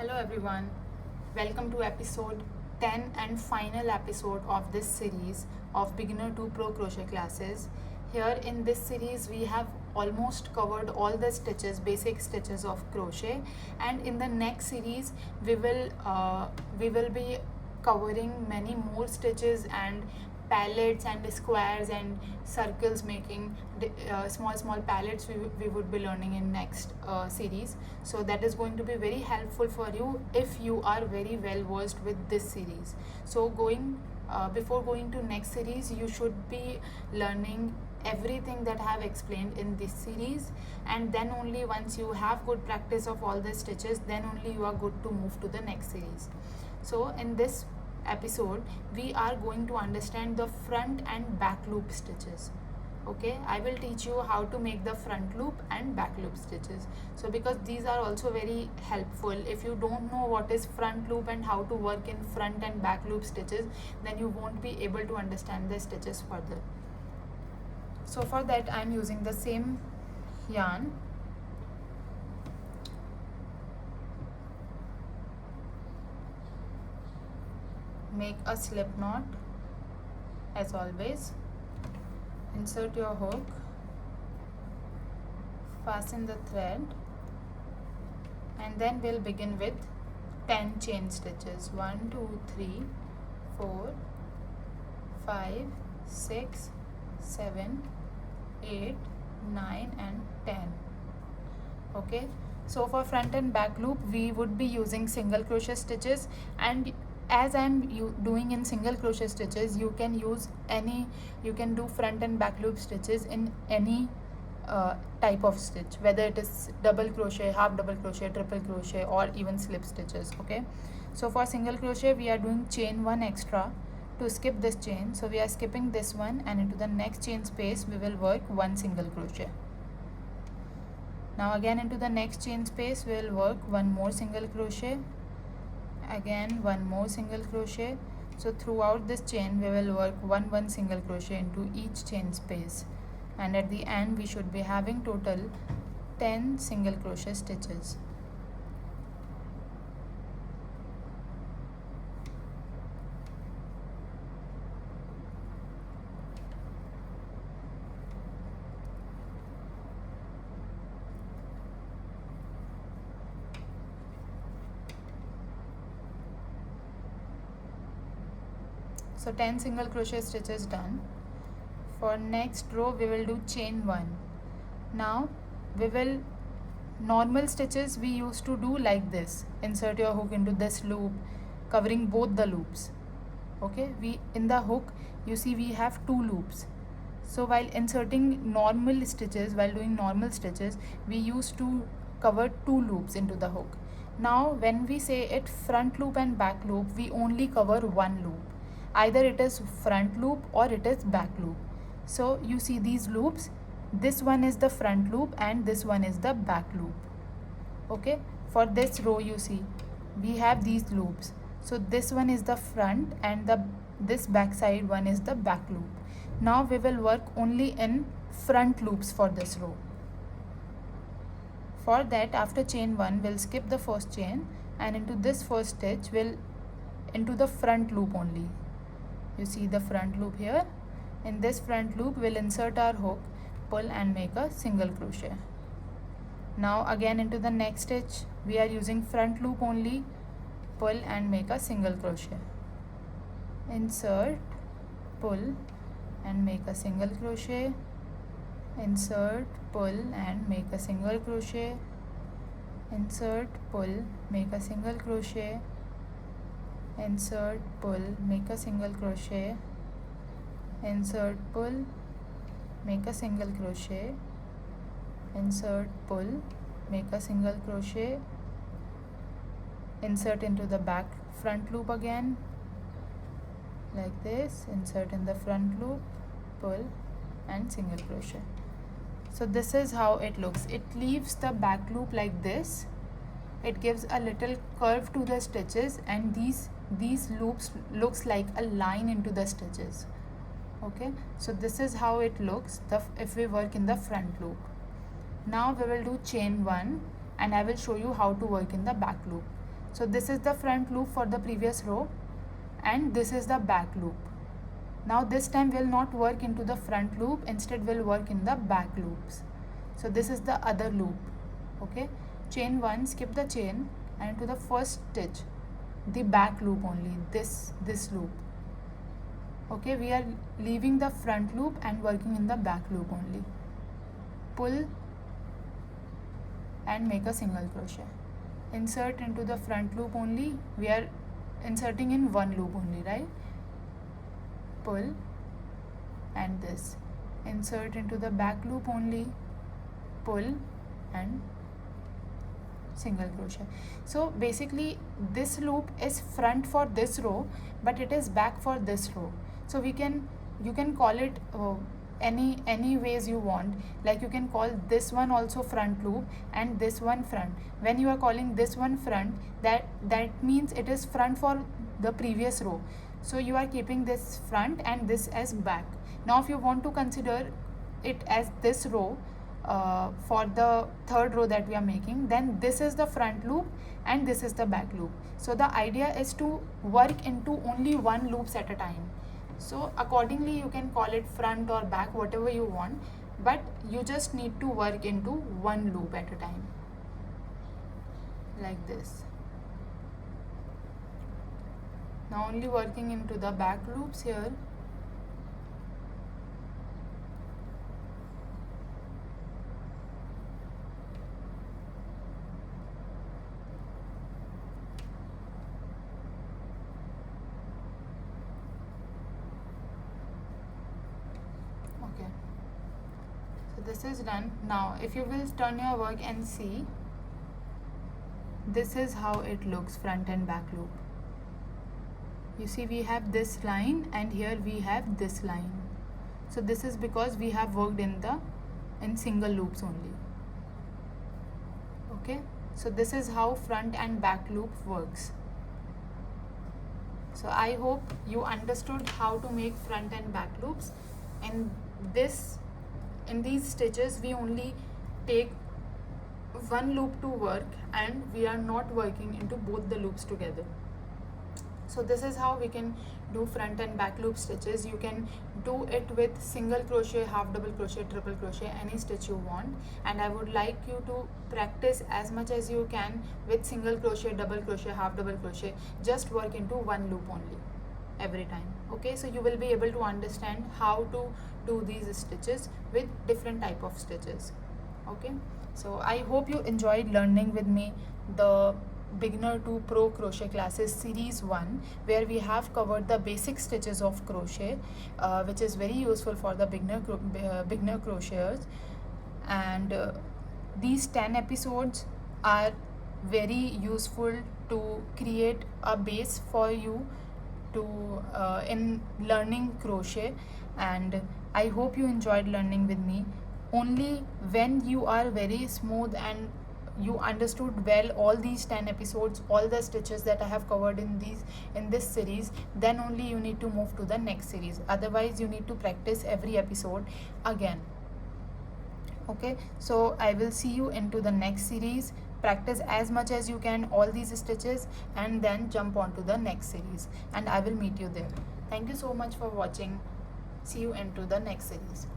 Hello everyone, welcome to episode 10 and final episode of this series of beginner to pro crochet classes. Here in this series we have almost covered all the stitches, basic stitches of crochet, and in the next series we will be covering many more stitches and palettes and squares and circles, making small palettes we would be learning in next series. So that is going to be very helpful for you if you are very well versed with this series. So before going to next series, you should be learning everything that I have explained in this series, and then only once you have good practice of all the stitches, then only you are good to move to the next series. So in this episode we are going to understand the front and back loop stitches. Okay, I will teach you how to make the front loop and back loop stitches. So because these are also very helpful, if you don't know what is front loop and how to work in front and back loop stitches, then you won't be able to understand the stitches further. So for that I am using the same yarn. Make a slip knot as always. Insert your hook, fasten the thread, and then we'll begin with 10 chain stitches. 1 2 3 4 5 6 7 8 9 and 10. Okay, so for front and back loop we would be using single crochet stitches, and as I'm doing in single crochet stitches, you can do front and back loop stitches in any type of stitch, whether it is double crochet, half double crochet, triple crochet, or even slip stitches. Okay, so for single crochet we are doing chain 1 extra to skip this chain, so we are skipping this one, and into the next chain space we will work 1 single crochet. Now again into the next chain space we will work 1 more single crochet, again 1 more single crochet. So throughout this chain we will work 1 single crochet into each chain space, and at the end we should be having total 10 single crochet stitches. So 10 single crochet stitches done. For next row we will do chain 1. Now we will, normal stitches we used to do like this: insert your hook into this loop, covering both the loops. Okay, in the hook you see we have 2 loops. So while inserting normal stitches, while doing normal stitches, we used to cover 2 loops into the hook. Now when we say it front loop and back loop, we only cover 1 loop. Either it is front loop or it is back loop. So you see these loops, this one is the front loop and this one is the back loop. Okay, for this row you see we have these loops. So this one is the front and this back side one is the back loop. Now we will work only in front loops for this row. For that, after chain 1 we'll skip the first chain, and into this first stitch we'll into the front loop only. You see the front loop here. In this front loop we'll insert our hook, pull and make a single crochet. Now again into the next stitch we are using front loop only, pull and make a single crochet. Insert, pull and make a single crochet. Insert, pull and make a single crochet. Insert, pull, make a single crochet. Insert, pull, make a single crochet. Insert, pull, make a single crochet. Insert, pull, make a single crochet. Insert into the back front loop again like this. Insert in the front loop, pull and single crochet. So this is how it looks. It leaves the back loop like this. It gives a little curve to the stitches, and these loops looks like a line into the stitches. Okay, so this is how it looks if we work in the front loop. Now we will do chain 1 and I will show you how to work in the back loop. So this is the front loop for the previous row and this is the back loop. Now this time we'll not work into the front loop, instead we'll work in the back loops. So this is the other loop. Okay, chain 1, skip the chain, and to the first stitch, the back loop only, this loop. Okay, we are leaving the front loop and working in the back loop only. Pull and make a single crochet. Insert into the front loop only, we are inserting in one loop only, right? Pull and this. Insert into the back loop only, pull and single crochet. So basically this loop is front for this row, but it is back for this row. So you can call it any ways you want. Like you can call this one also front loop and this one front. When you are calling this one front, that means it is front for the previous row. So you are keeping this front and this as back. Now if you want to consider it as this row, for the third row that we are making, then this is the front loop and this is the back loop. So the idea is to work into only one loops at a time. So accordingly you can call it front or back, whatever you want, but you just need to work into one loop at a time, like this. Now only working into the back loops here. Okay, so this is done. Now if you will turn your work and see, this is how it looks, front and back loop. You see we have this line and here we have this line. So this is because we have worked in single loops only. Okay, so this is how front and back loop works. So I hope you understood how to make front and back loops. In these stitches we only take one loop to work and we are not working into both the loops together. So this is how we can do front and back loop stitches. You can do it with single crochet, half double crochet, triple crochet, any stitch you want. And I would like you to practice as much as you can with single crochet, double crochet, half double crochet. Just work into one loop only every time. Okay, so you will be able to understand how to do these stitches with different type of stitches. Okay, so I hope you enjoyed learning with me the beginner to pro crochet classes series 1, where we have covered the basic stitches of crochet, which is very useful for the beginner crocheters. And these 10 episodes are very useful to create a base for you to in learning crochet. And I hope you enjoyed learning with me. Only when you are very smooth and you understood well all these 10 episodes, all the stitches that I have covered in this series, then only you need to move to the next series. Otherwise you need to practice every episode again. Okay, so I will see you into the next series. Practice as much as you can all these stitches and then jump on to the next series, and I will meet you there. Thank you so much for watching. See you into the next series.